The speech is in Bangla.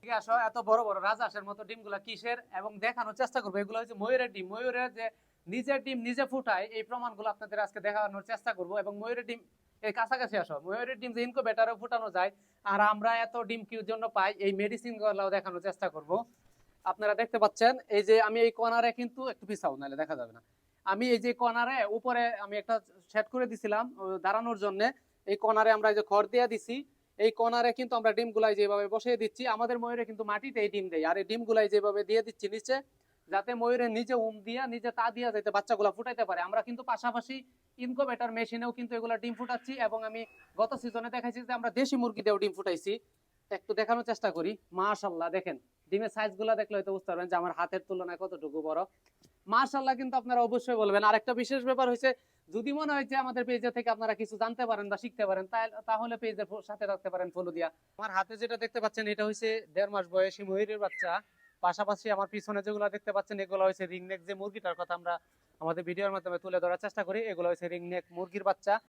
ঠিক আছে, এত বড় বড় রাজহাঁসের মতো ডিমগুলা কিসের, এবং দেখানোর চেষ্টা করবো এগুলো হচ্ছে ময়ূরের ডিম। ময়ূরের যে নিজের ডিম নিজে ফুটায়, এই প্রমাণগুলো আপনাদের আজকে দেখানোর চেষ্টা করবো। এবং ময়ূরের ডিম এর কাছাকাছি আসো, ময়ূরের ডিম যে ইনকিউবেটরে ফুটানো যায়, আর আমরা এত ডিম কি জন্য পাই, এই মেডিসিন গুলো দেখানোর চেষ্টা করব। আপনারা দেখতে পাচ্ছেন এই যে আমি এই কর্নারে কিন্তু একটু পিছাও, নাহলে দেখা যাবে না। আমি এই যে কর্নারে উপরে আমি একটা সেট করে দিছিলাম দাঁড়ানোর জন্য। এই কর্নারে আমরা এই যে খড় দিয়ে দিছি, এই কর্নারে কিন্তু আমরা ডিম গুলাই যেভাবে বসিয়ে দিচ্ছি, আমাদের ময়ূরে কিন্তু মাটিতে এই ডিম দেয়, আর এই ডিম গুলাই যেভাবে দিয়ে দিচ্ছি নিচে, যাতে ময়ূরে নিজে দিয়া নিজে তা দিয়া যাতে বাচ্চাগুলা ফুটাইতে পারে। আমরা কিন্তু পাশাপাশি ইনকিউবেটর মেশিনেও কিন্তু এগুলা ডিম ফুটাচ্ছি, এবং আমি গত সিজনে দেখাইছি যে আমরা দেশি মুরগি দিয়েও ডিম ফুটাইছি। একটু দেখানোর চেষ্টা করি। মাশাআল্লাহ, দেখেন ডিমের সাইজ গুলা দেখলে হয়তো বুঝতে পারবেন যে আমার হাতের তুলনায় কতটুকু বড়। মাশাআল্লাহ, কিন্তু আপনারা অবশ্যই বলবেন। আর একটা বিশেষ ব্যাপার হয়েছে, যদি মনে হয় যে আমাদের পেজে থেকে আপনারা কিছু জানতে পারেন বা শিখতে পারেন, তাহলে পেজের সাথে রাখতে পারেন ফলো দিয়া। আমার হাতে যেটা দেখতে পাচ্ছেন এটা হচ্ছে 1.5 মাস বয়সী ময়ূরের বাচ্চা। পাশাপাশি আমার পিছনে যেগুলো দেখতে পাচ্ছেন এগুলো হচ্ছে রিংনেক, যে মুরগিটার কথা আমরা আমাদের ভিডিওর মাধ্যমে তুলে ধরার চেষ্টা করি, এগুলো হচ্ছে রিংনেক মুরগির বাচ্চা।